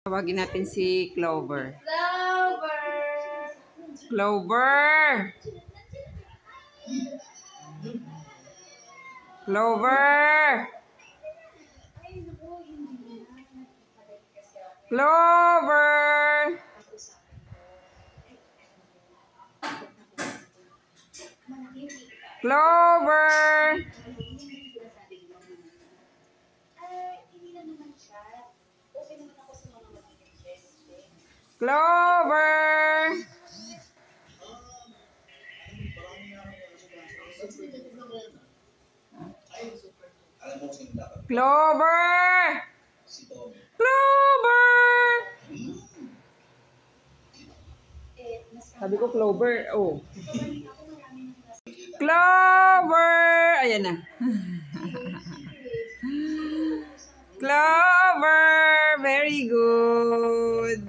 Tawagin natin si Clover. Clover! Clover! Clover! Clover! Clover! Clover! Clover! Clover! Sabi ko Clover. Oh. Clover! Ayan na. Clover! Very good.